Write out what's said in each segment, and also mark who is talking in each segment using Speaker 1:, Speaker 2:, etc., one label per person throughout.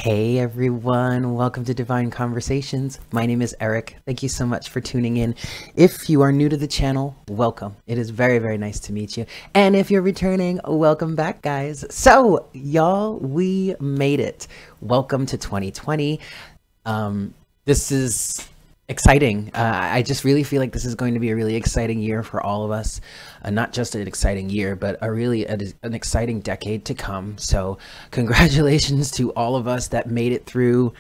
Speaker 1: Hey everyone, welcome to Divine Conversations. My name is Eric. Thank you so much for tuning in. If you are new to the channel, welcome. It is very, very nice to meet you. And if you're returning, welcome back, guys. So, y'all, we made it. Welcome to 2020. This is exciting. I just really feel like this is going to be a really exciting year for all of us. Not just an exciting year, but an exciting decade to come. So congratulations to all of us that made it through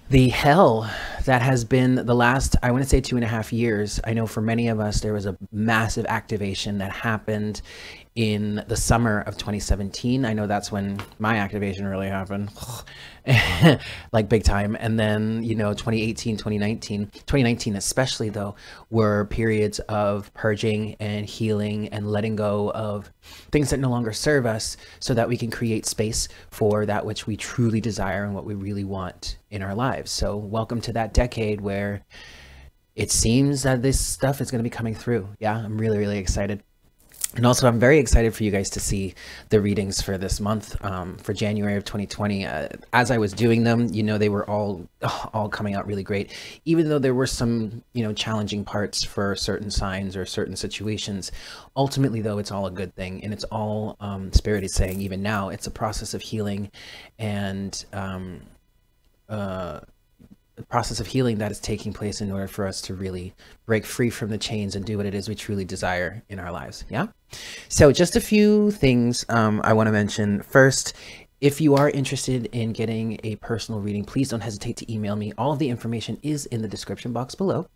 Speaker 1: the hell that has been the last, I want to say 2.5 years. I know for many of us, there was a massive activation that happened in the summer of 2017. I know that's when my activation really happened, like big time. And then, 2018, 2019 especially though, were periods of purging and healing and letting go of things that no longer serve us so that we can create space for that which we truly desire and what we really want in our lives. So welcome to that decade where it seems that this stuff is going to be coming through. Yeah, I'm really, really excited. And also, I'm very excited for you guys to see the readings for this month, for January of 2020. As I was doing them, they were all coming out really great. Even though there were some, challenging parts for certain signs or certain situations. Ultimately, though, it's all a good thing. And it's all, Spirit is saying, even now, it's a process of healing and the process of healing that is taking place in order for us to really break free from the chains and do what it is we truly desire in our lives. Yeah. So just a few things I want to mention. First, if you are interested in getting a personal reading, please don't hesitate to email me. All of the information is in the description box below.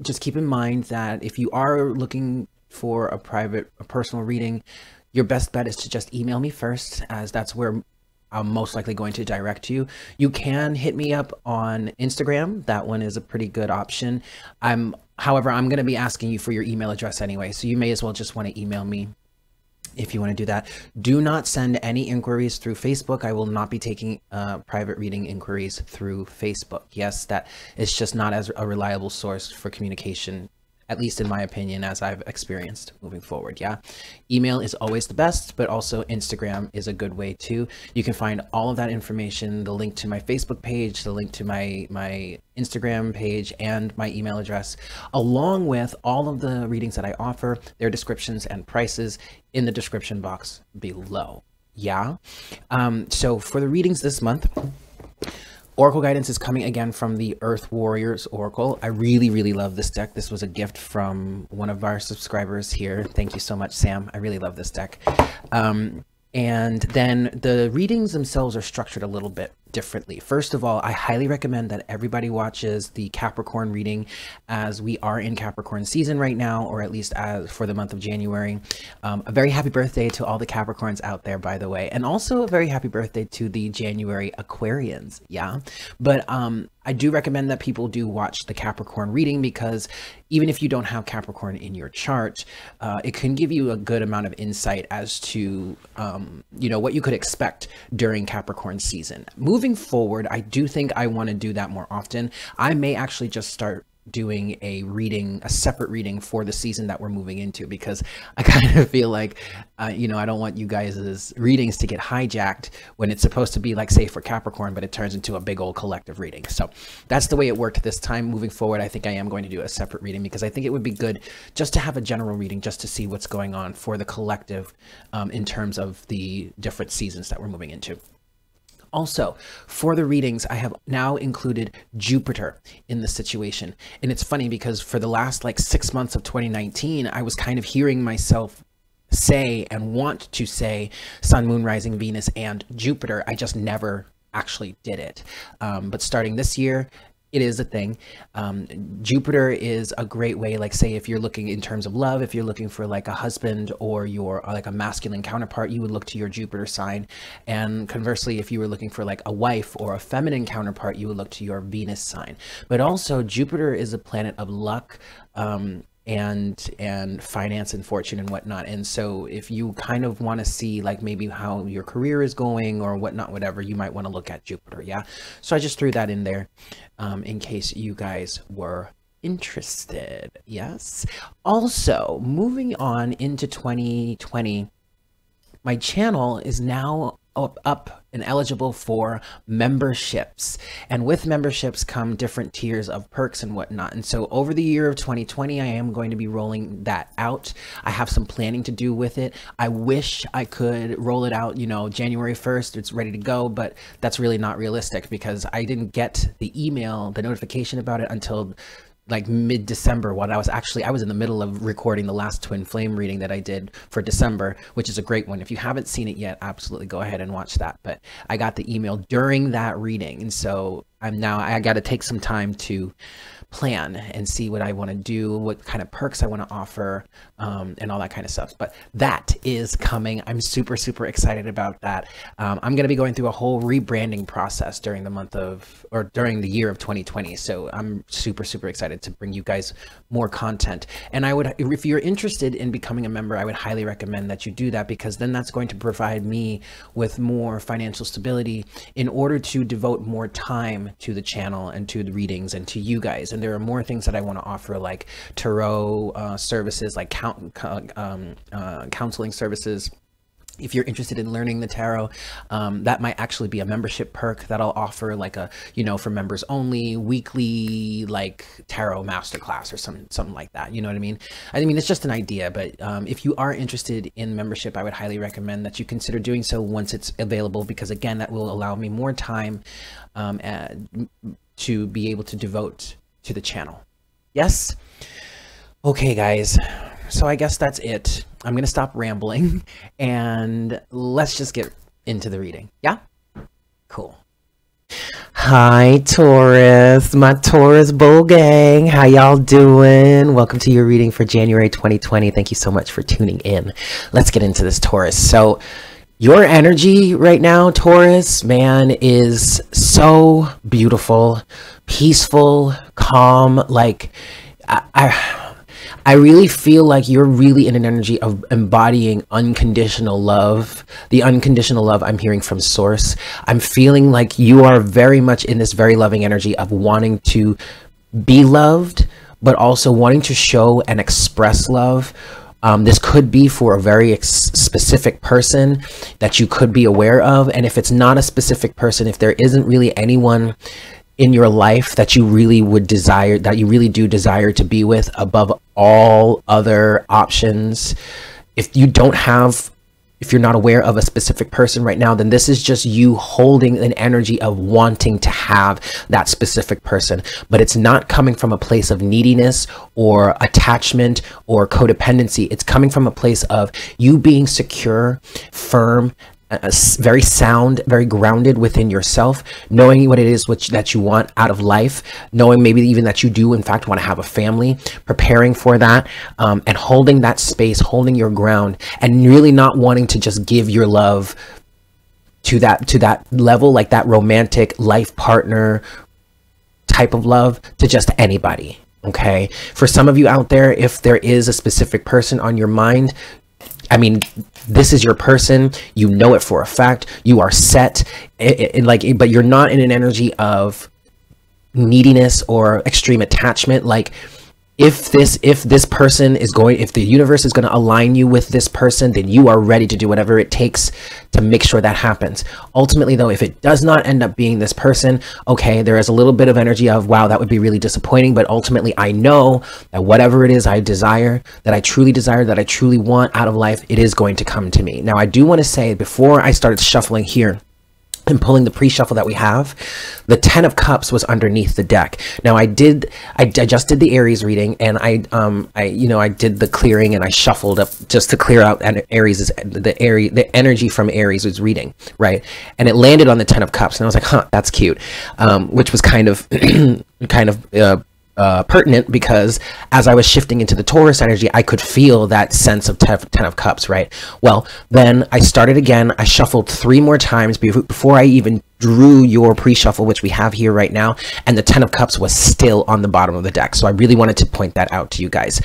Speaker 1: Just keep in mind that if you are looking for a personal reading, your best bet is to just email me first, as that's where I'm most likely going to direct you. You can hit me up on Instagram. That one is a pretty good option. However, I'm going to be asking you for your email address anyway, so you may as well just want to email me if you want to do that. Do not send any inquiries through Facebook. I will not be taking private reading inquiries through Facebook. Yes, that is just not as a reliable source for communication, at least in my opinion, as I've experienced moving forward. Yeah. Email is always the best, but also Instagram is a good way too. You can find all of that information, the link to my Facebook page, the link to my Instagram page, and my email address, along with all of the readings that I offer, their descriptions and prices in the description box below. Yeah. So for the readings this month, Oracle guidance is coming again from the Earth Warriors Oracle. I really, really love this deck. This was a gift from one of our subscribers here. Thank you so much, Sam. I really love this deck. And then the readings themselves are structured a little bit differently. First of all, I highly recommend that everybody watches the Capricorn reading, as we are in Capricorn season right now, or at least as for the month of January. A very happy birthday to all the Capricorns out there, by the way, and also a very happy birthday to the January Aquarians. Yeah, but I do recommend that people do watch the Capricorn reading, because even if you don't have Capricorn in your chart, it can give you a good amount of insight as to what you could expect during Capricorn season. Moving forward, I do think I want to do that more often. I may actually just start doing a separate reading for the season that we're moving into, because I kind of feel like, I don't want you guys' readings to get hijacked when it's supposed to be like, say, for Capricorn, but it turns into a big old collective reading. So that's the way it worked this time. Moving forward, I think I am going to do a separate reading, because I think it would be good just to have a general reading, just to see what's going on for the collective in terms of the different seasons that we're moving into. Also, for the readings, I have now included Jupiter in the situation. And it's funny because for the last 6 months of 2019, I was kind of hearing myself say and want to say Sun, Moon, Rising, Venus, and Jupiter. I just never actually did it. But starting this year, it is a thing. Jupiter is a great way, say if you're looking in terms of love, if you're looking for a husband or your a masculine counterpart, you would look to your Jupiter sign. And conversely, if you were looking for a wife or a feminine counterpart, you would look to your Venus sign. But also Jupiter is a planet of luck, and finance and fortune and whatnot. And so if you kind of want to see maybe how your career is going or whatnot, whatever, you might want to look at Jupiter. Yeah. So I just threw that in there in case you guys were interested. Yes. Also, moving on into 2020, my channel is now up and eligible for memberships, and with memberships come different tiers of perks and whatnot. And so over the year of 2020, I am going to be rolling that out. I have some planning to do with it. I wish I could roll it out, you know, January 1st, it's ready to go, but that's really not realistic because I didn't get the email, the notification about it until like mid-December, when I was in the middle of recording the last Twin Flame reading that I did for December, which is a great one. If you haven't seen it yet, absolutely go ahead and watch that. But I got the email during that reading, and so I got to take some time to plan and see what I want to do, what kind of perks I want to offer, and all that kind of stuff. But that is coming. I'm super, super excited about that. I'm going to be going through a whole rebranding process during the year of 2020. So I'm super, super excited to bring you guys more content. And if you're interested in becoming a member, I would highly recommend that you do that, because then that's going to provide me with more financial stability in order to devote more time to the channel and to the readings and to you guys. And there are more things that I want to offer, like tarot services, like counseling services. If you're interested in learning the tarot, that might actually be a membership perk that I'll offer, like for members only, weekly, like tarot masterclass or something like that. You know what I mean? It's just an idea, but if you are interested in membership, I would highly recommend that you consider doing so once it's available, because again, that will allow me more time to be able to devote to the channel. Yes? Okay, guys. So I guess that's it. I'm going to stop rambling and let's just get into the reading. Yeah? Cool. Hi, Taurus, my Taurus bull gang. How y'all doing? Welcome to your reading for January 2020. Thank you so much for tuning in. Let's get into this, Taurus. So your energy right now, Taurus, man, is so beautiful, peaceful, calm. Like, I really feel like you're really in an energy of embodying unconditional love. The unconditional love I'm hearing from Source. I'm feeling like you are very much in this very loving energy of wanting to be loved, but also wanting to show and express love. This could be for a very specific person that you could be aware of. And if it's not a specific person, if there isn't really anyone in your life that you really would desire, that you really do desire to be with above all other options, if you're not aware of a specific person right now, then this is just you holding an energy of wanting to have that specific person. But it's not coming from a place of neediness or attachment or codependency. It's coming from a place of you being secure, firm, very sound, very grounded within yourself, knowing what it is that you want out of life, knowing maybe even that you do in fact want to have a family, preparing for that, and holding that space, holding your ground, and really not wanting to just give your love to that level, like that romantic life partner type of love, to just anybody. Okay, for some of you out there, if there is a specific person on your mind, this is your person. You know it for a fact. You are set, but you're not in an energy of neediness or extreme attachment. Like, if the universe is going to align you with this person, then you are ready to do whatever it takes to make sure that happens. Ultimately, though, if it does not end up being this person, okay, there is a little bit of energy of, wow, that would be really disappointing. But ultimately, I know that whatever it is I desire, that I truly want out of life, it is going to come to me. Now, I do want to say, before I started shuffling here and pulling the pre-shuffle that we have, the 10 of Cups was underneath the deck. Now I just did the Aries reading, and I did the clearing, and I shuffled up just to clear out the energy from Aries' reading, right? And it landed on the 10 of Cups, and I was like, huh, that's cute, which was kind of pertinent, because as I was shifting into the Taurus energy, I could feel that sense of 10 of Cups, right? Well, then I started again. I shuffled 3 more times before I even drew your pre-shuffle, which we have here right now, and the 10 of Cups was still on the bottom of the deck. So I really wanted to point that out to you guys.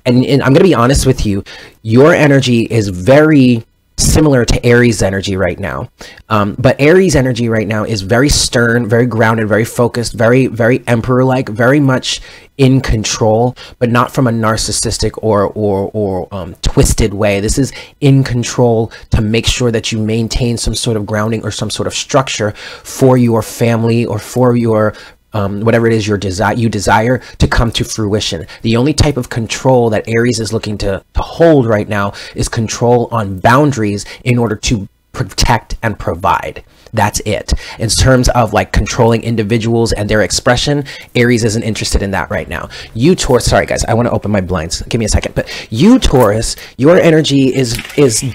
Speaker 1: And I'm going to be honest with you, your energy is very similar to Aries energy right now. But Aries energy right now is very stern, very grounded, very focused, very, very emperor-like, very much in control, but not from a narcissistic or twisted way. This is in control to make sure that you maintain some sort of grounding or some sort of structure for your family or for your whatever it is you desire to come to fruition. The only type of control that Aries is looking to hold right now is control on boundaries in order to protect and provide. That's it. In terms of like controlling individuals and their expression, Aries isn't interested in that right now. You Taurus, sorry guys, I want to open my blinds. Give me a second. But you Taurus, your energy is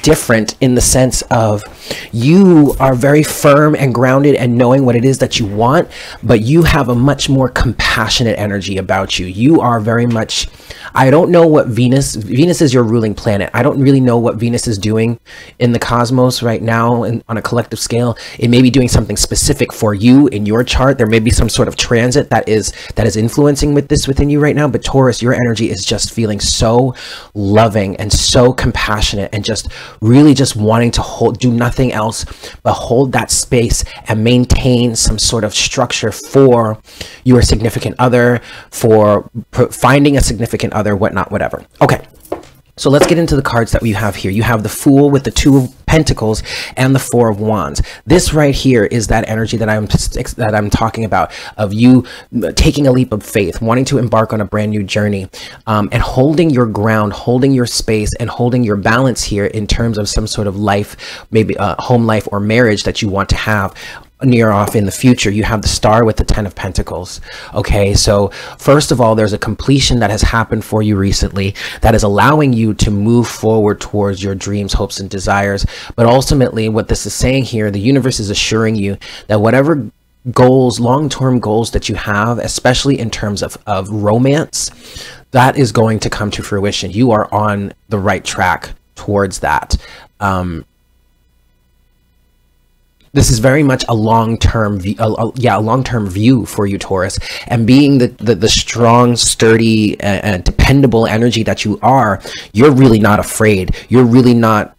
Speaker 1: different in the sense of you are very firm and grounded and knowing what it is that you want, but you have a much more compassionate energy about you. You are very much, I don't know what Venus is your ruling planet. I don't really know what Venus is doing in the cosmos right now and on a collective scale. It may be doing something specific for you in your chart. There may be some sort of transit that is influencing with this within you right now. But Taurus, your energy is just feeling so loving and so compassionate and just really just wanting to do nothing else but hold that space and maintain some sort of structure for your significant other, for finding a significant other, whatnot, whatever. Okay. So let's get into the cards that we have here. You have the Fool with the 2 of Pentacles and the 4 of Wands. This right here is that energy that I'm talking about, of you taking a leap of faith, wanting to embark on a brand new journey, and holding your ground, holding your space, and holding your balance here in terms of some sort of life, maybe a home life or marriage that you want to have near off in the future. You have the Star with the 10 of Pentacles. Okay, so first of all, there's a completion that has happened for you recently that is allowing you to move forward towards your dreams, hopes, and desires. But ultimately, what this is saying here, the universe is assuring you that whatever goals, long-term goals that you have, especially in terms of romance, that is going to come to fruition. You are on the right track towards that. This is very much a long-term view, a long-term view for you, Taurus. And being the strong, sturdy, and dependable energy that you are, you're really not afraid. You're really not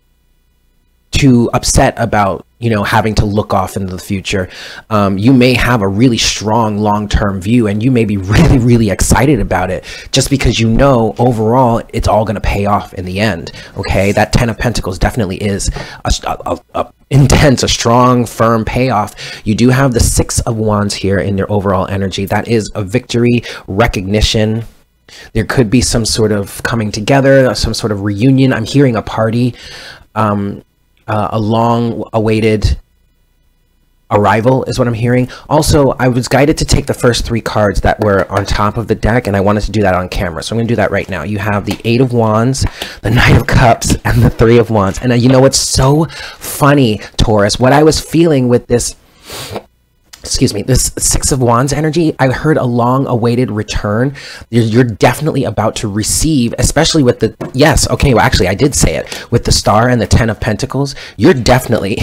Speaker 1: too upset about, you know, having to look off into the future. You may have a really strong long-term view and you may be really, really excited about it just because you know overall it's all going to pay off in the end. Okay, that 10 of Pentacles definitely is a intense, a strong, firm payoff. You do have the 6 of Wands here in your overall energy. That is a victory, recognition. There could be some sort of coming together, some sort of reunion. I'm hearing a party. A long-awaited arrival is what I'm hearing. Also, I was guided to take the first 3 cards that were on top of the deck, and I wanted to do that on camera. So I'm going to do that right now. You have the 8 of Wands, the 9 of Cups, and the 3 of Wands. And you know what's so funny, Taurus? What I was feeling with this, excuse me, this 6 of Wands energy, I heard a long-awaited return. You're definitely about to receive, especially with the, yes, okay, well, actually, I did say it, with the Star and the 10 of Pentacles, you're definitely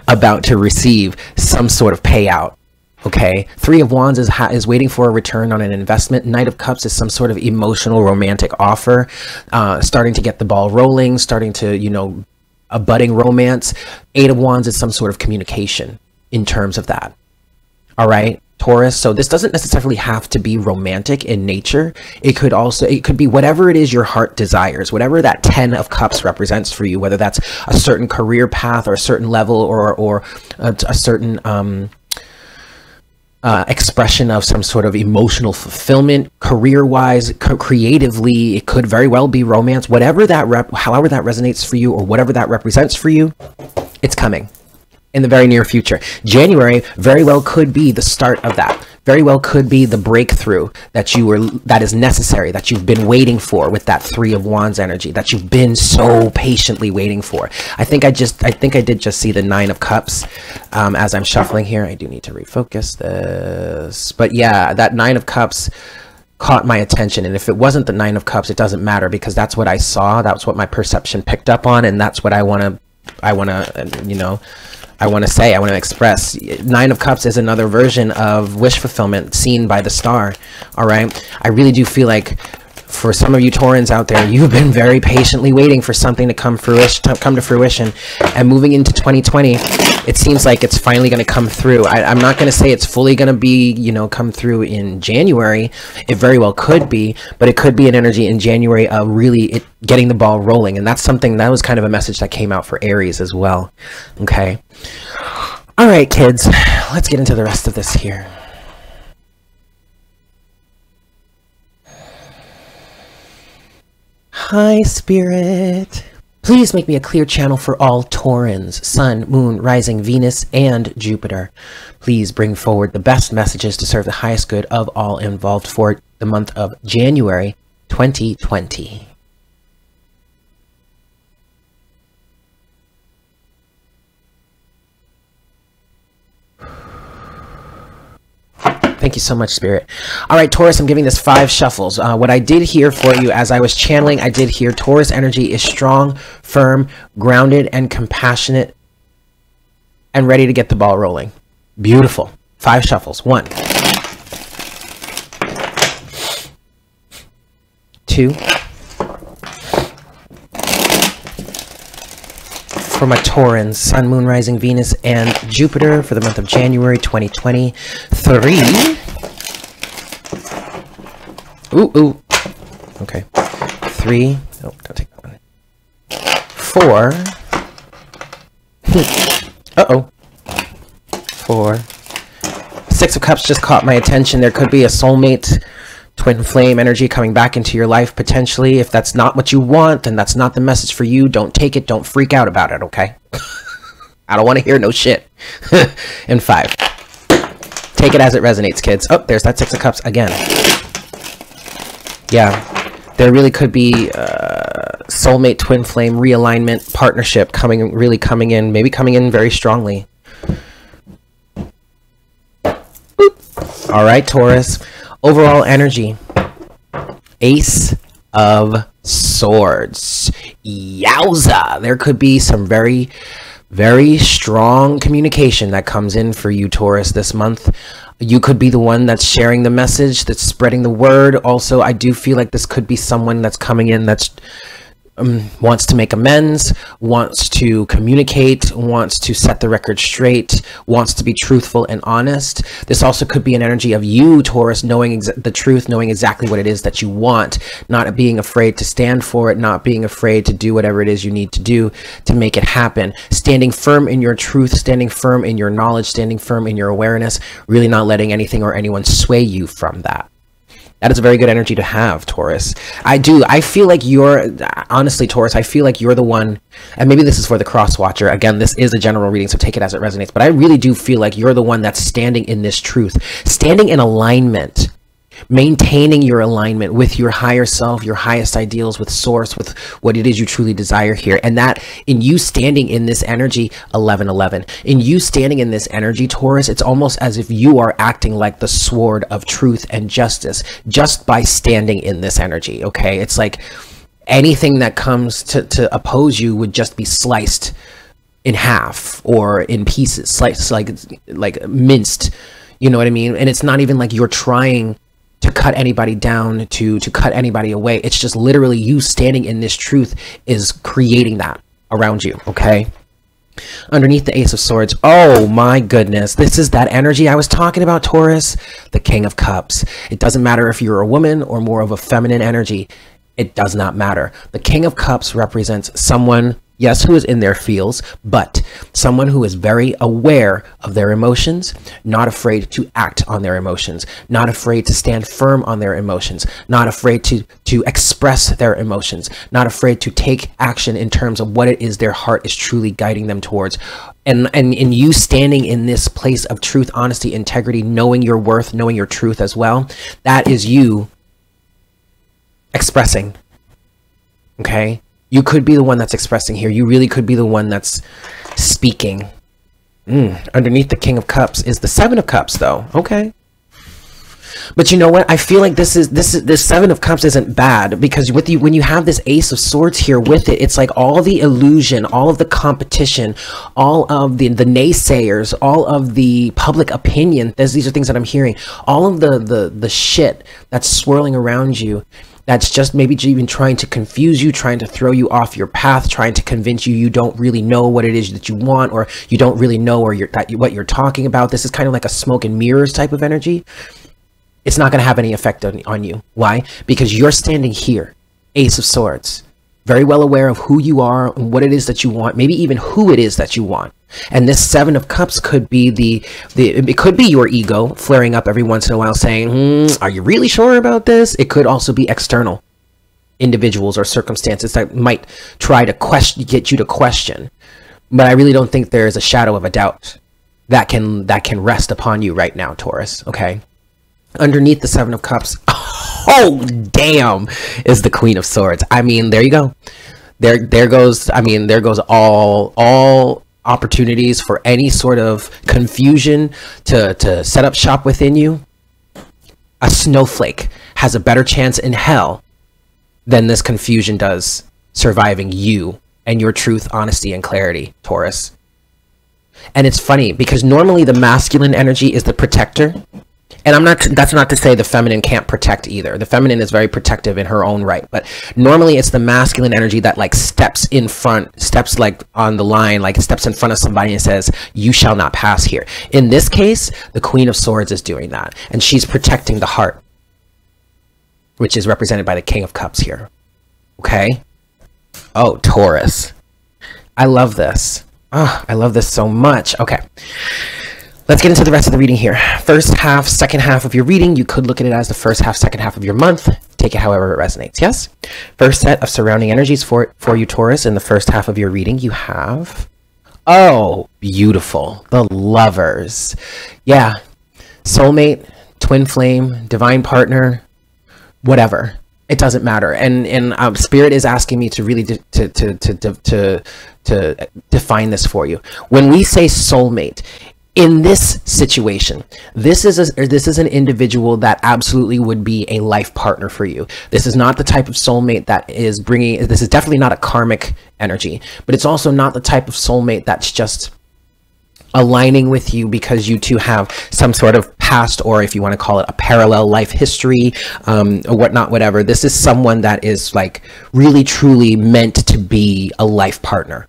Speaker 1: about to receive some sort of payout. Okay, 3 of Wands is waiting for a return on an investment. Knight of Cups is some sort of emotional, romantic offer, starting to get the ball rolling, starting to, you know, a budding romance. 8 of Wands is some sort of communication in terms of that. All right, Taurus. So this doesn't necessarily have to be romantic in nature. It could be whatever it is your heart desires, whatever that 10 of Cups represents for you, whether that's a certain career path or a certain level or a certain expression of some sort of emotional fulfillment, career-wise, creatively. It could very well be romance. Whatever that however that resonates for you or whatever that represents for you, it's coming in the very near future. January very well could be the start of that. Very well could be the breakthrough that is necessary, that you've been waiting for with that 3 of Wands energy, that you've been so patiently waiting for. I think I did just see the 9 of Cups as I'm shuffling here. I do need to refocus this. But yeah, that 9 of Cups caught my attention, and if it wasn't the 9 of Cups, it doesn't matter, because that's what I saw, that's what my perception picked up on, and that's what I want to, you know, I want to express. 9 of Cups is another version of wish fulfillment seen by the Star. All right, I really do feel like For some of you Taurans out there, you've been very patiently waiting for something to come to fruition. And moving into 2020, it seems like it's finally going to come through. I'm not going to say it's fully going to be, you know, come through in January. It very well could be, but it could be an energy in January of really getting the ball rolling. And that's something, that was kind of a message that came out for Aries as well. Okay. All right, kids, let's get into the rest of this here. Hi, Spirit. Please make me a clear channel for all Taurans, Sun, Moon, Rising, Venus, and Jupiter. Please bring forward the best messages to serve the highest good of all involved for the month of January 2020. Thank you so much, Spirit. All right, Taurus, I'm giving this 5 shuffles. What I did hear for you as I was channeling, I did hear Taurus energy is strong, firm, grounded, and compassionate, and ready to get the ball rolling. Beautiful. 5 shuffles. 1, 2. For my Taurans, Sun, Moon, Rising, Venus, and Jupiter for the month of January 2020. 3. Ooh. Okay. 3. Oh, don't take that one. 4. Uh-oh. 4. 6 of Cups just caught my attention. There could be a soulmate, twin flame energy coming back into your life potentially. If that's not what you want, then that's not the message for you. Don't take it. Don't freak out about it, okay? I don't want to hear no shit. And 5. Take it as it resonates, kids. Oh, there's that 6 of Cups again. Yeah, there really could be soulmate, twin flame, realignment, partnership really coming in, maybe coming in very strongly. Boop. All right, Taurus. Overall energy, Ace of Swords. Yowza! There could be some very, very strong communication that comes in for you, Taurus, this month. You could be the one that's sharing the message, that's spreading the word. Also, I do feel like this could be someone that's coming in that's wants to make amends, wants to communicate, wants to set the record straight, wants to be truthful and honest. This also could be an energy of you, Taurus, knowing the truth, knowing exactly what it is that you want, not being afraid to stand for it, not being afraid to do whatever it is you need to do to make it happen. Standing firm in your truth, standing firm in your knowledge, standing firm in your awareness, really not letting anything or anyone sway you from that. That is a very good energy to have, Taurus. I feel like honestly, Taurus, I feel like you're the one, and maybe this is for the cross watcher. Again, this is a general reading, so take it as it resonates. But I really do feel like you're the one that's standing in this truth, standing in alignment, maintaining your alignment with your higher self, your highest ideals, with source, with what it is you truly desire here. And that in you standing in this energy, 1111, in you standing in this energy, Taurus, it's almost as if you are acting like the sword of truth and justice just by standing in this energy. Okay, it's like anything that comes to oppose you would just be sliced in half or in pieces, sliced, like minced, you know what I mean? And it's not even like you're trying to cut anybody down, to cut anybody away. It's just literally you standing in this truth is creating that around you, okay? Underneath the Ace of Swords, oh my goodness, this is that energy I was talking about, Taurus, the King of Cups. It doesn't matter if you're a woman or more of a feminine energy. It does not matter. The King of Cups represents someone, yes, who is in their feels, but someone who is very aware of their emotions, not afraid to act on their emotions, not afraid to stand firm on their emotions, not afraid to express their emotions, not afraid to take action in terms of what it is their heart is truly guiding them towards. And in you standing in this place of truth, honesty, integrity, knowing your worth, knowing your truth as well, that is you expressing, okay? You could be the one that's expressing here. You really could be the one that's speaking. Underneath the King of Cups is the Seven of Cups, though. Okay. But you know what? I feel like this Seven of Cups isn't bad, because with you, when you have this Ace of Swords here with it, it's like all the illusion, all of the competition, all of the naysayers, all of the public opinion. These are things that I'm hearing. All of the shit that's swirling around you that's just maybe even trying to confuse you, trying to throw you off your path, trying to convince you don't really know what it is that you want, or you don't really know what you're talking about. This is kind of like a smoke and mirrors type of energy. It's not going to have any effect on you. Why? Because you're standing here, Ace of Swords, very well aware of who you are and what it is that you want, maybe even who it is that you want. And this Seven of Cups could be it could be your ego flaring up every once in a while saying, are you really sure about this? It could also be external individuals or circumstances that might try to get you to question. But I really don't think there is a shadow of a doubt that can rest upon you right now, Taurus, okay? Underneath the Seven of Cups, oh damn, is the Queen of Swords. I mean, there you go. There goes all opportunities for any sort of confusion to set up shop within you. A snowflake has a better chance in hell than this confusion does surviving you and your truth, honesty, and clarity, Taurus. And it's funny because normally the masculine energy is the protector. And that's not to say the feminine can't protect either. The feminine is very protective in her own right. But normally it's the masculine energy that like steps in front, steps like on the line, like steps in front of somebody and says, you shall not pass here. In this case, the Queen of Swords is doing that. And she's protecting the heart, which is represented by the King of Cups here. Okay? Oh, Taurus. I love this. Oh, I love this so much. Okay. Let's get into the rest of the reading here. First half, second half of your reading. You could look at it as the first half, second half of your month. Take it however it resonates, yes? First set of surrounding energies for you, Taurus. In the first half of your reading, you have... oh, beautiful. The Lovers. Yeah. Soulmate, twin flame, divine partner, whatever. It doesn't matter. And Spirit is asking me to really to define this for you. When we say soulmate, in this situation, this is an individual that absolutely would be a life partner for you. This is not the type of soulmate that is bringing, this is definitely not a karmic energy, but it's also not the type of soulmate that's just aligning with you because you two have some sort of past, or if you want to call it a parallel life history, or whatnot, whatever. This is someone that is like really truly meant to be a life partner.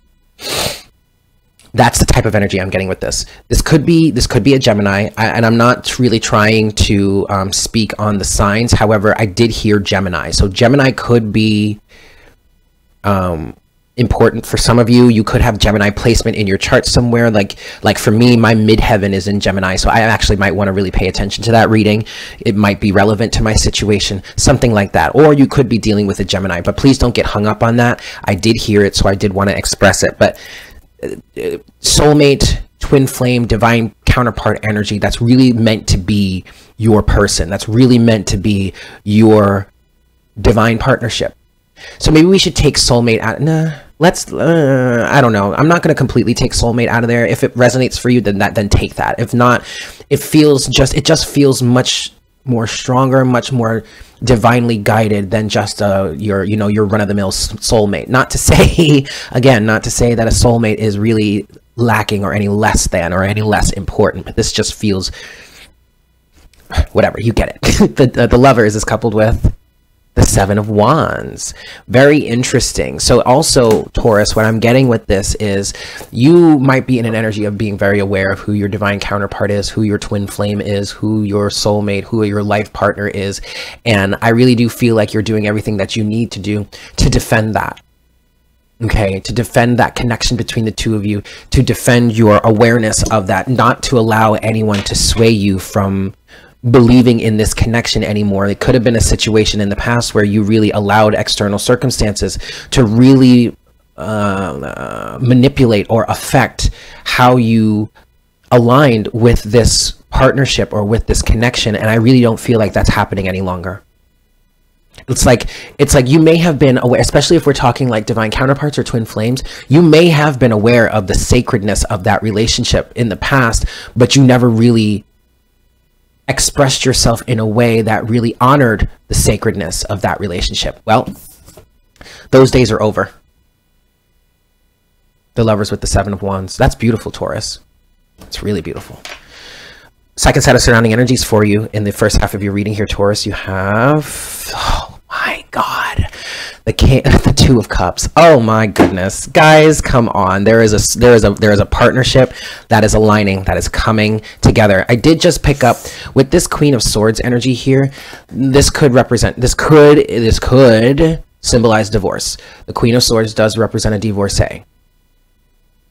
Speaker 1: That's the type of energy I'm getting with this. This could be a Gemini, and I'm not really trying to speak on the signs. However, I did hear Gemini. So Gemini could be important for some of you. You could have Gemini placement in your chart somewhere. Like for me, my midheaven is in Gemini. So I actually might want to really pay attention to that reading. It might be relevant to my situation, something like that. Or you could be dealing with a Gemini, but please don't get hung up on that. I did hear it, so I did want to express it. But soulmate, twin flame, divine counterpart energy, that's really meant to be your person. That's really meant to be your divine partnership. So maybe we should take soulmate out. Nah, let's I don't know. I'm not going to completely take soulmate out of there. If it resonates for you, then take that. If not, it just feels much more stronger, much more divinely guided than just your run-of-the-mill soulmate. Not to say, again, not to say that a soulmate is really lacking or any less than or any less important, but this just feels whatever. You get it. The Lovers is coupled with the Seven of Wands. Very interesting. So also, Taurus, what I'm getting with this is you might be in an energy of being very aware of who your divine counterpart is, who your twin flame is, who your soulmate, who your life partner is. And I really do feel like you're doing everything that you need to do to defend that. Okay, to defend that connection between the two of you, to defend your awareness of that, not to allow anyone to sway you from believing in this connection anymore. It could have been a situation in the past where you really allowed external circumstances to really manipulate or affect how you aligned with this partnership or with this connection, and I really don't feel like that's happening any longer. It's like you may have been aware, especially if we're talking like divine counterparts or twin flames, you may have been aware of the sacredness of that relationship in the past, but you never really expressed yourself in a way that really honored the sacredness of that relationship. Well, those days are over. The Lovers with the Seven of Wands. That's beautiful, Taurus. It's really beautiful. Second set of surrounding energies for you in the first half of your reading here, Taurus. You have, oh my the Two of Cups. Oh my goodness, guys, come on. There is a partnership that is aligning, that is coming together. I did just pick up with this Queen of Swords energy here. This could symbolize divorce. The Queen of Swords does represent a divorcee.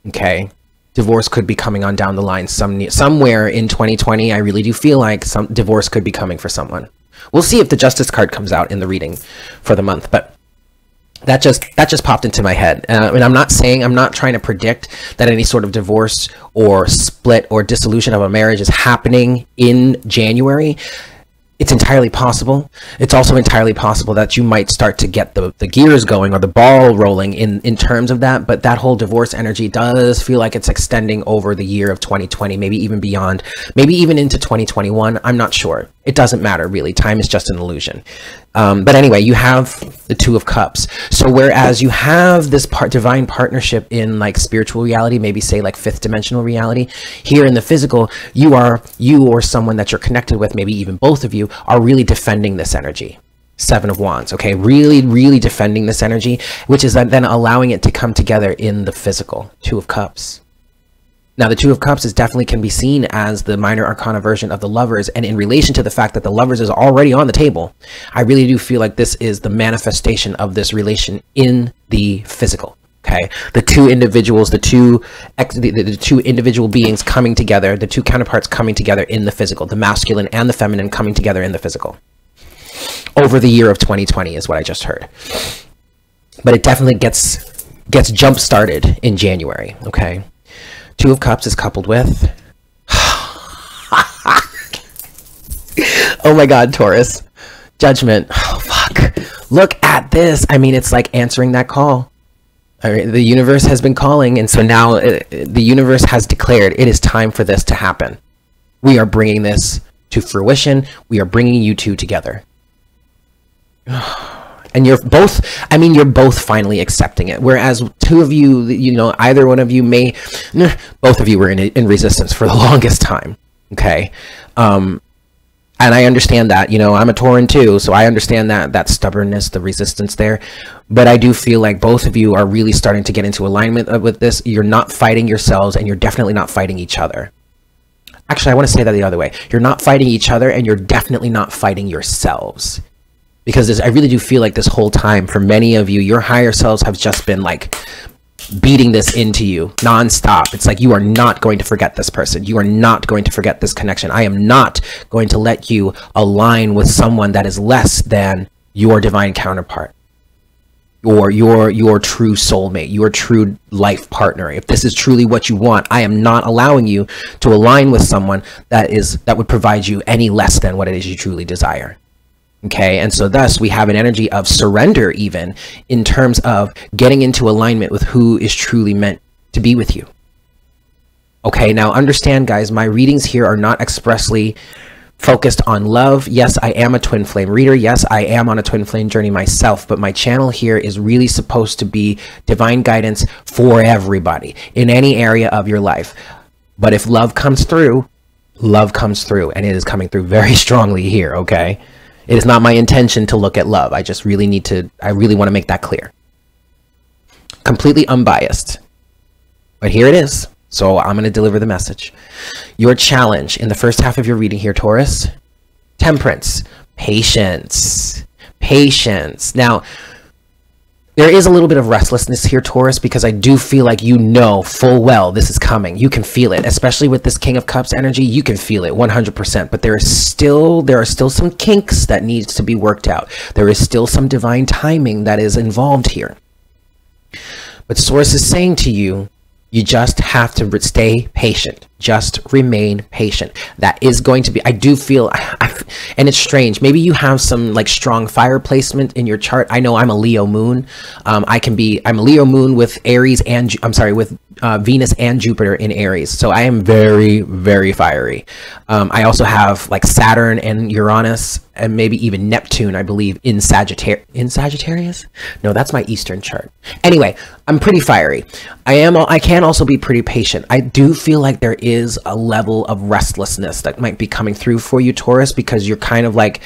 Speaker 1: Okay, divorce could be coming on down the line somewhere in 2020. I really do feel like some divorce could be coming for someone. We'll see if the Justice card comes out in the reading for the month, but that just popped into my head. And I'm not trying to predict that any sort of divorce or split or dissolution of a marriage is happening in January. It's entirely possible. It's also entirely possible that you might start to get the gears going or the ball rolling in terms of that. But that whole divorce energy does feel like it's extending over the year of 2020, maybe even beyond, maybe even into 2021. I'm not sure. It doesn't matter, really. Time is just an illusion. But anyway, you have the Two of Cups. So whereas you have this divine partnership in like spiritual reality, maybe say like fifth dimensional reality, here in the physical, you or someone that you're connected with, maybe even both of you, are really defending this energy. Seven of Wands, okay? Really defending this energy, which is then allowing it to come together in the physical. Two of Cups. Now, the Two of Cups definitely can be seen as the minor arcana version of the Lovers, and in relation to the fact that the Lovers is already on the table, I really do feel like this is the manifestation of this relation in the physical. Okay, the two individuals, the two individual beings coming together, the two counterparts coming together in the physical, the masculine and the feminine coming together in the physical. Over the year of 2020 is what I just heard. But it definitely gets jump started in January. Okay. Two of Cups is coupled with oh my god, Taurus, Judgment. Oh fuck, look at this. I mean, it's like answering that call. All right, the universe has been calling, and so now the universe has declared it is time for this to happen. We are bringing this to fruition. We are bringing you two together. And you're both finally accepting it. Whereas two of you, either one of you both of you were in resistance for the longest time. Okay. And I understand that, I'm a Tauran too. So I understand that stubbornness, the resistance there. But I do feel like both of you are really starting to get into alignment with this. You're not fighting yourselves, and you're definitely not fighting each other. Actually, I want to say that the other way. You're not fighting each other, and you're definitely not fighting yourselves. Because I really do feel like this whole time, for many of you, your higher selves have just been like beating this into you nonstop. It's like, you are not going to forget this person. You are not going to forget this connection. I am not going to let you align with someone that is less than your divine counterpart, or your true soulmate, your true life partner. If this is truly what you want, I am not allowing you to align with someone that would provide you any less than what it is you truly desire. Okay, and so thus we have an energy of surrender, even in terms of getting into alignment with who is truly meant to be with you. Okay, now understand, guys, my readings here are not expressly focused on love. Yes, I am a twin flame reader. Yes, I am on a twin flame journey myself, but my channel here is really supposed to be divine guidance for everybody in any area of your life. But if love comes through, and it is coming through very strongly here, okay? It is not my intention to look at love. I really want to make that clear. Completely unbiased. But here it is. So I'm going to deliver the message. Your challenge in the first half of your reading here, Taurus: Temperance, patience, patience. Now, there is a little bit of restlessness here, Taurus, because I do feel like full well this is coming. You can feel it, especially with this King of Cups energy. You can feel it 100%, but there are still some kinks that needs to be worked out. There is still some divine timing that is involved here. But Source is saying to you, you just have to stay patient. Just remain patient. That is going to be, I do feel, and it's strange. Maybe you have some like strong fire placement in your chart. I know I'm a Leo moon. I'm a Leo moon with with Venus and Jupiter in Aries. So I am very, very fiery. I also have like Saturn and Uranus and maybe even Neptune, I believe, in Sagittarius. No, that's my Eastern chart. Anyway, I'm pretty fiery. I can also be pretty patient. I do feel like there is a level of restlessness that might be coming through for you, Taurus, because you're kind of like,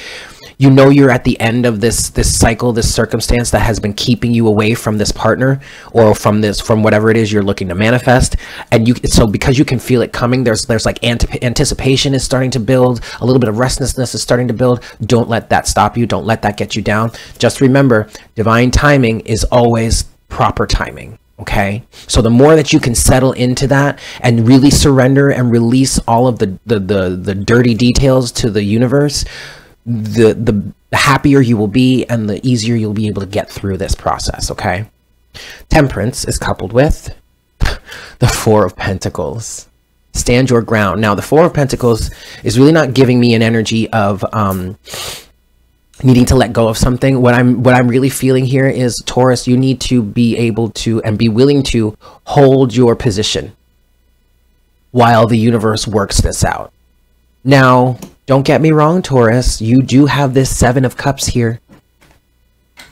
Speaker 1: you know, you're at the end of this cycle, this circumstance that has been keeping you away from this partner, or from whatever it is you're looking to manifest. And so because you can feel it coming, there's like anticipation is starting to build, a little bit of restlessness is starting to build. Don't let that stop you. Don't let that get you down. Just remember, divine timing is always proper timing. Okay, so the more that you can settle into that and really surrender and release all of the dirty details to the universe, the happier you will be, and the easier you'll be able to get through this process. Okay, Temperance is coupled with the Four of Pentacles. Stand your ground. Now, the Four of Pentacles is really not giving me an energy of needing to let go of something. What I'm really feeling here is, Taurus, you need to be able to and be willing to hold your position while the universe works this out. Now, don't get me wrong, Taurus, you do have this Seven of Cups here.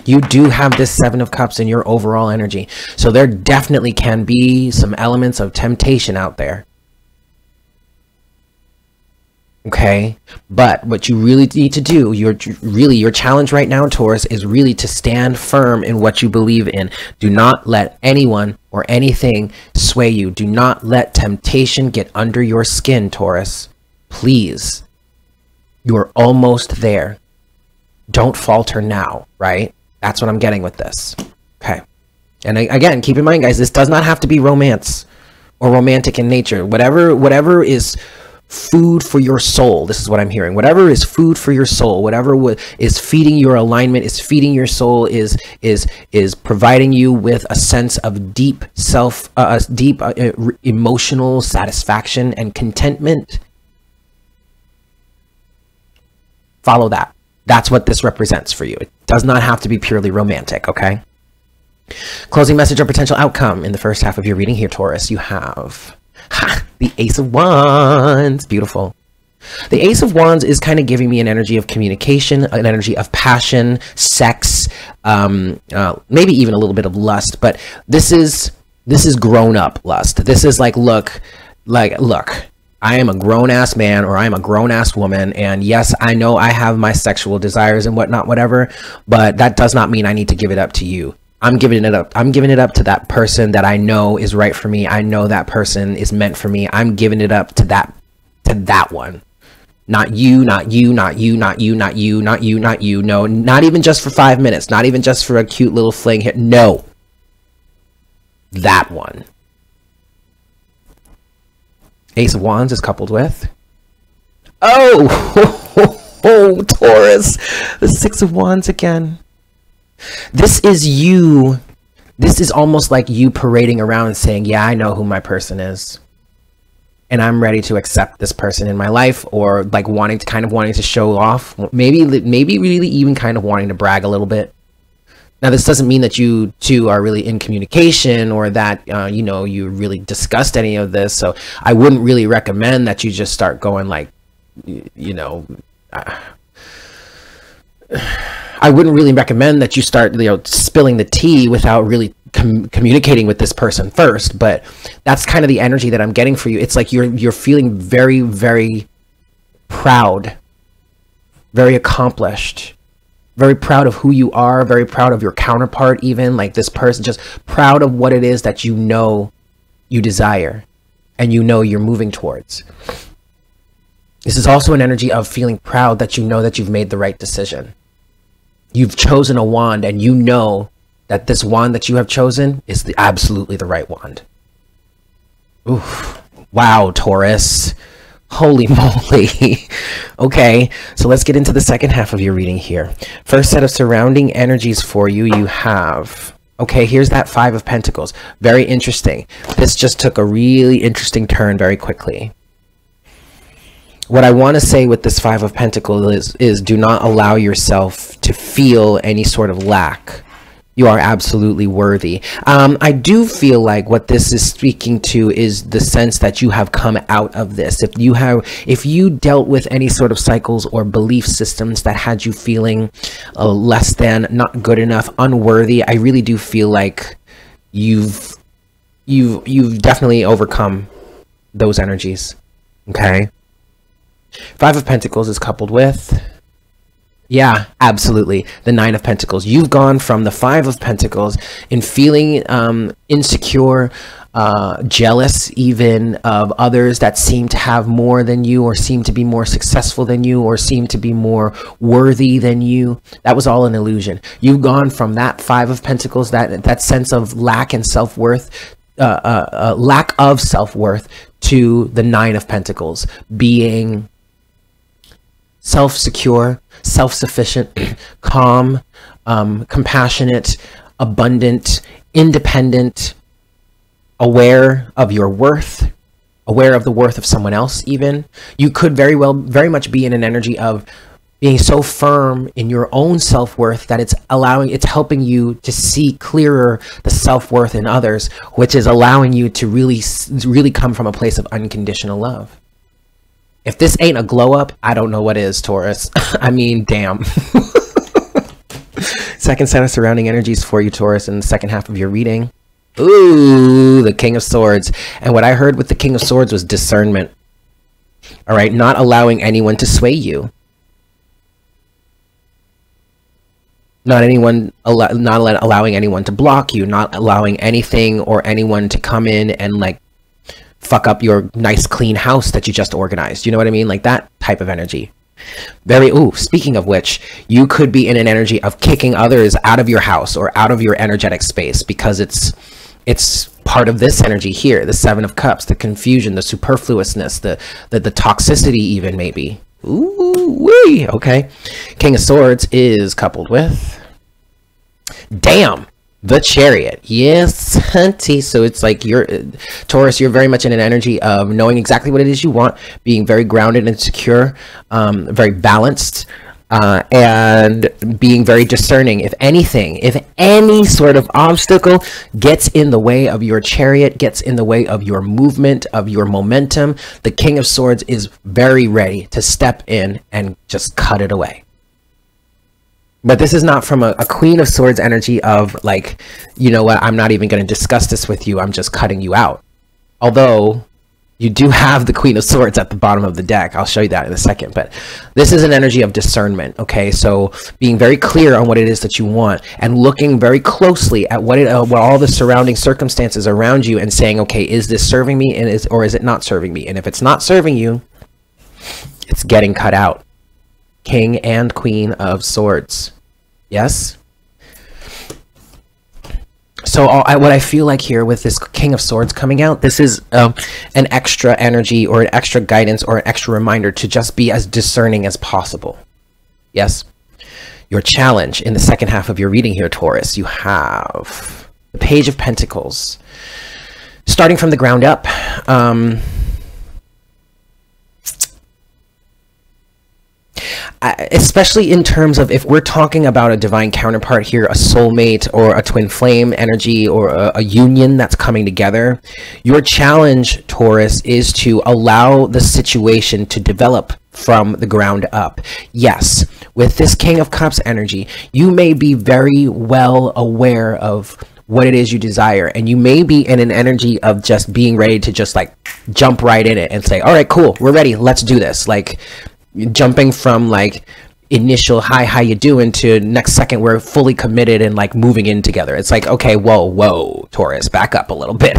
Speaker 1: You do have this Seven of Cups in your overall energy. So there definitely can be some elements of temptation out there. Okay, but what you really need to do, your challenge right now, Taurus, is really to stand firm in what you believe in. Do not let anyone or anything sway you. Do not let temptation get under your skin, Taurus. Please. You're almost there. Don't falter now, right? That's what I'm getting with this. Okay. And again, keep in mind, guys, this does not have to be romance or romantic in nature. Whatever is food for your soul, this is what I'm hearing. Whatever is food for your soul, whatever is feeding your alignment, is feeding your soul, is providing you with a sense of deep emotional satisfaction and contentment. Follow that. That's what this represents for you. It does not have to be purely romantic, okay? Closing message or potential outcome in the first half of your reading here, Taurus. You have the Ace of Wands. Beautiful. The Ace of Wands is kind of giving me an energy of communication, an energy of passion, sex, maybe even a little bit of lust. But this is grown-up lust. This is like, look, I am a grown-ass man, or I am a grown-ass woman, and yes, I know I have my sexual desires and whatnot, whatever, but that does not mean I need to give it up to you. I'm giving it up. I'm giving it up to that person that I know is right for me. I know that person is meant for me. I'm giving it up to that one. Not you, not you, not you, not you, not you, not you, not you. No, not even just for 5 minutes. Not even just for a cute little fling here. No. That one. Ace of Wands is coupled with, oh, Taurus, the Six of Wands again. This is you. This is almost like you parading around and saying, yeah, I know who my person is, and I'm ready to accept this person in my life, or like wanting to show off, maybe really even kind of wanting to brag a little bit. Now, this doesn't mean that you two are really in communication, or that, you know, you really discussed any of this. So I wouldn't really recommend that you just start going like, you know, I wouldn't really recommend that you start, you know, spilling the tea without really communicating with this person first. But that's kind of the energy that I'm getting for you. It's like you're feeling very, very proud, very accomplished, very proud of who you are, very proud of your counterpart, even like this person, just proud of what it is that you know you desire and you know you're moving towards. This is also an energy of feeling proud that you know that you've made the right decision. You've chosen a wand, and you know that this wand that you have chosen is absolutely the right wand. Oof. Wow, Taurus. Holy moly. Okay, so let's get into the second half of your reading here. First set of surrounding energies for you, you have, okay, here's that Five of Pentacles. Very interesting. This just took a really interesting turn very quickly. What I want to say with this Five of Pentacles is do not allow yourself to feel any sort of lack. You are absolutely worthy. I do feel like what this is speaking to is the sense that you have come out of this. If you dealt with any sort of cycles or belief systems that had you feeling less than, not good enough, unworthy, I really do feel like you've definitely overcome those energies. Okay. Five of Pentacles is coupled with, yeah, absolutely, the Nine of Pentacles. You've gone from the Five of Pentacles in feeling insecure, jealous even of others that seem to have more than you, or seem to be more successful than you, or seem to be more worthy than you. That was all an illusion. You've gone from that Five of Pentacles, that sense of lack and self-worth, lack of self-worth, to the Nine of Pentacles, being self-secure, self-sufficient, calm, compassionate, abundant, independent, aware of your worth, aware of the worth of someone else even. You could very much be in an energy of being so firm in your own self-worth that it's helping you to see clearer the self-worth in others, which is allowing you to really come from a place of unconditional love. If this ain't a glow up, I don't know what is, Taurus. I mean, damn. Second set of surrounding energies for you, Taurus, in the second half of your reading. Ooh, the King of Swords. And what I heard with the King of Swords was discernment. All right, not allowing anyone to sway you. Not allowing anyone to block you. Not allowing anything or anyone to come in and like fuck up your nice clean house that you just organized. You know what I mean? Like that type of energy. Speaking of which, you could be in an energy of kicking others out of your house or out of your energetic space, because it's part of this energy here, the Seven of Cups, the confusion, the superfluousness, the toxicity even, maybe. Ooh wee. Okay. King of Swords is coupled with, damn, the Chariot. Yes, hunty. So it's like Taurus, you're very much in an energy of knowing exactly what it is you want, being very grounded and secure, very balanced, and being very discerning. If any sort of obstacle gets in the way of your chariot, gets in the way of your movement, of your momentum, the King of Swords is very ready to step in and just cut it away. But this is not from a Queen of Swords energy of like, you know what, I'm not even going to discuss this with you, I'm just cutting you out. Although you do have the Queen of Swords at the bottom of the deck. I'll show you that in a second. But this is an energy of discernment, okay? So being very clear on what it is that you want and looking very closely at what all the surrounding circumstances around you and saying, okay, is this serving me or is it not serving me? And if it's not serving you, it's getting cut out. King and Queen of Swords. Yes? So what I feel like here with this King of Swords coming out, this is an extra energy or an extra guidance or an extra reminder to just be as discerning as possible. Yes? Your challenge in the second half of your reading here, Taurus, you have the Page of Pentacles. Starting from the ground up, especially in terms of if we're talking about a divine counterpart here, a soulmate or a twin flame energy or a union that's coming together, your challenge, Taurus, is to allow the situation to develop from the ground up. Yes, with this King of Cups energy, you may be very well aware of what it is you desire, and you may be in an energy of just being ready to just like jump right in it and say, all right, cool, we're ready, let's do this. Like jumping from like initial hi, how you doing, to next second we're fully committed and like moving in together. It's like, okay, whoa, Taurus, back up a little bit.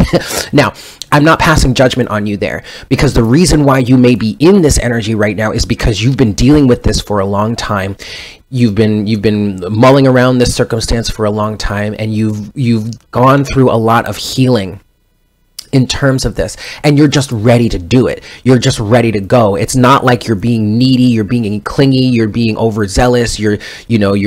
Speaker 1: Now, I'm not passing judgment on you there, because the reason why you may be in this energy right now is because you've been dealing with this for a long time. You've been mulling around this circumstance for a long time, and you've gone through a lot of healing in terms of this, and you're just ready to do it. You're just ready to go. It's not like you're being needy, you're being clingy, you're being overzealous, you're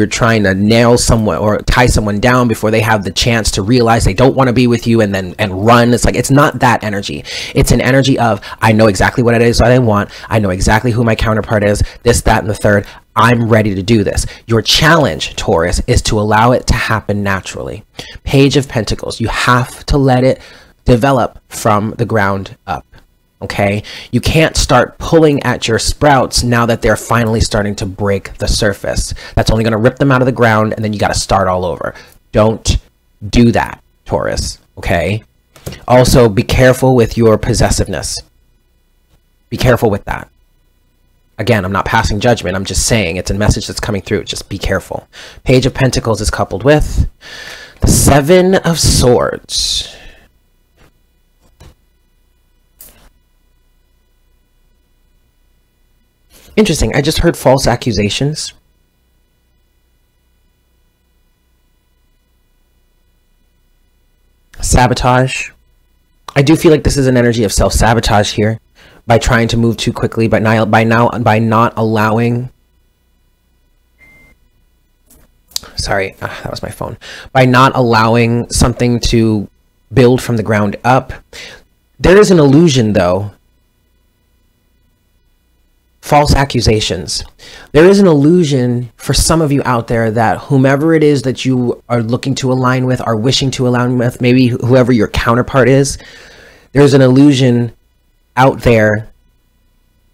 Speaker 1: trying to nail someone or tie someone down before they have the chance to realize they don't want to be with you and run. It's like, it's not that energy. It's an energy of, I know exactly what it is that I want, I know exactly who my counterpart is, this, that, and the third. I'm ready to do this. Your challenge, Taurus, is to allow it to happen naturally. Page of Pentacles, you have to let it develop from the ground up. Okay, you can't start pulling at your sprouts now that they're finally starting to break the surface. That's only going to rip them out of the ground, and then you got to start all over. Don't do that, Taurus. Okay, also be careful with your possessiveness. Be careful with that. Again, I'm not passing judgment. I'm just saying it's a message that's coming through. Just be careful. Page of Pentacles is coupled with the Seven of Swords. Interesting. I just heard false accusations. Sabotage. I do feel like this is an energy of self-sabotage here, by trying to move too quickly, by not allowing. Sorry, that was my phone. By not allowing something to build from the ground up. There is an illusion, though. False accusations. There is an illusion for some of you out there that whomever it is that you are looking to align with, are wishing to align with, maybe whoever your counterpart is, there's an illusion out there,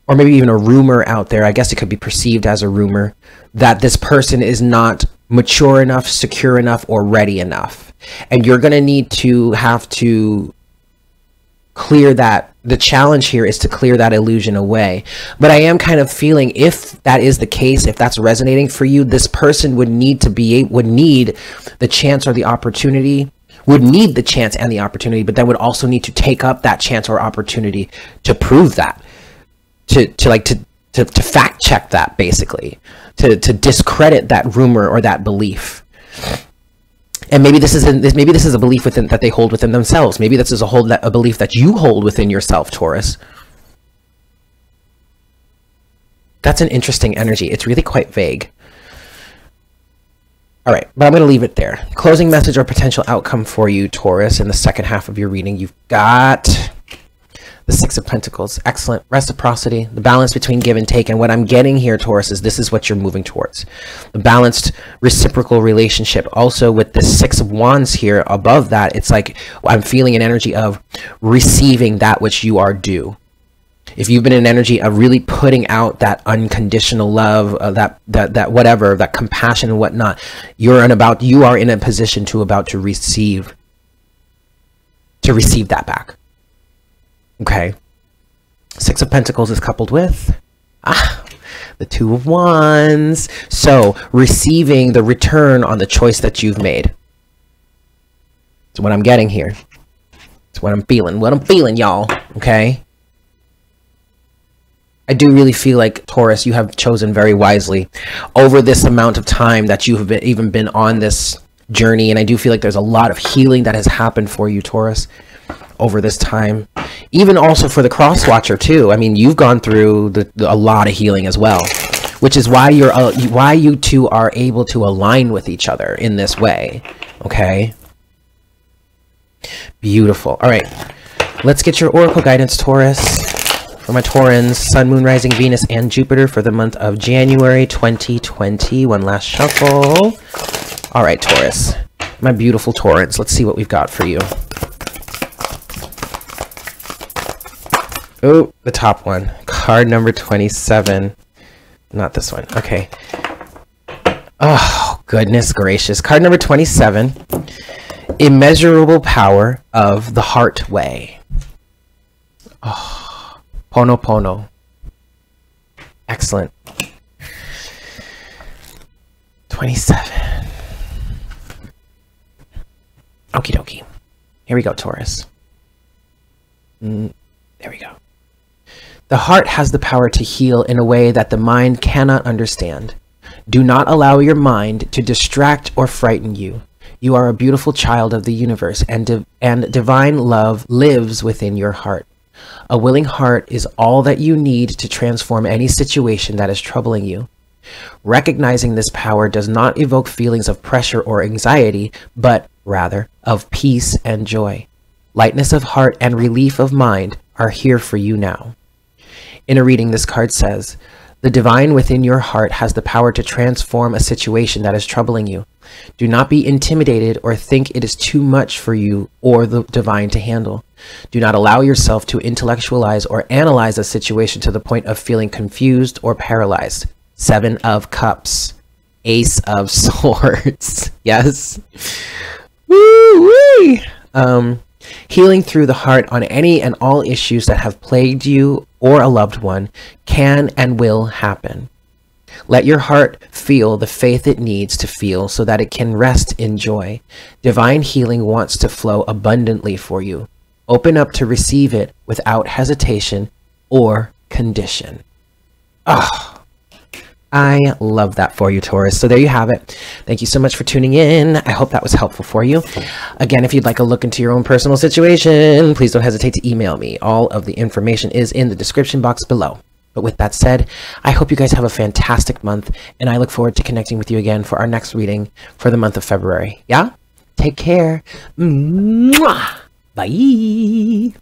Speaker 1: or maybe even a rumor out there, I guess it could be perceived as a rumor, that this person is not mature enough, secure enough, or ready enough. And you're going to need to have to clear that. The challenge here is to clear that illusion away. But I am kind of feeling, if that is the case, if that's resonating for you, this person would need the chance or the opportunity, would need the chance and the opportunity, but then would also need to take up that chance or opportunity to prove that, to fact check that, basically, to discredit that rumor or that belief. And maybe this is a belief within that they hold within themselves. Maybe this is a belief that you hold within yourself, Taurus. That's an interesting energy. It's really quite vague. All right, but I'm going to leave it there. Closing message or potential outcome for you, Taurus, in the second half of your reading. You've got the Six of Pentacles. Excellent. Reciprocity, the balance between give and take. And what I'm getting here, Taurus, is this is what you're moving towards. The balanced reciprocal relationship. Also with the Six of Wands here above that, it's like I'm feeling an energy of receiving that which you are due. If you've been in an energy of really putting out that unconditional love, that whatever, that compassion and whatnot, you are in a position to receive that back. Okay. Six of Pentacles is coupled with the Two of Wands. So receiving the return on the choice that you've made. That's what I'm getting here. It's what I'm feeling, y'all. Okay. I do really feel like, Taurus, you have chosen very wisely over this amount of time that you have even been on this journey. And I do feel like there's a lot of healing that has happened for you, Taurus, over this time. Even also for the cross-watcher, too. I mean, you've gone through a lot of healing as well, which is why you two are able to align with each other in this way. Okay? Beautiful. All right. Let's get your oracle guidance, Taurus. For my Taurans, Sun, Moon, Rising, Venus, and Jupiter for the month of January 2020. One last shuffle. All right, Taurus. My beautiful Taurans. Let's see what we've got for you. Oh, the top one. Card number 27. Not this one. Okay. Oh, goodness gracious. Card number 27. Immeasurable power of the heart way. Oh. Pono. Excellent. 27. Okie dokie. Here we go, Taurus. There we go. The heart has the power to heal in a way that the mind cannot understand. Do not allow your mind to distract or frighten you. You are a beautiful child of the universe, and divine love lives within your heart. A willing heart is all that you need to transform any situation that is troubling you. Recognizing this power does not evoke feelings of pressure or anxiety, but rather of peace and joy. Lightness of heart and relief of mind are here for you now. In a reading, this card says, the divine within your heart has the power to transform a situation that is troubling you. Do not be intimidated or think it is too much for you or the divine to handle. Do not allow yourself to intellectualize or analyze a situation to the point of feeling confused or paralyzed. Seven of Cups. Ace of Swords. Yes. Woo-wee! Healing through the heart on any and all issues that have plagued you or a loved one can and will happen. Let your heart feel the faith it needs to feel so that it can rest in joy. Divine healing wants to flow abundantly for you. Open up to receive it without hesitation or condition. Oh, I love that for you, Taurus. So there you have it. Thank you so much for tuning in. I hope that was helpful for you. Again, if you'd like a look into your own personal situation, please don't hesitate to email me. All of the information is in the description box below. But with that said, I hope you guys have a fantastic month, and I look forward to connecting with you again for our next reading for the month of February. Yeah? Take care. Mwah! Bye.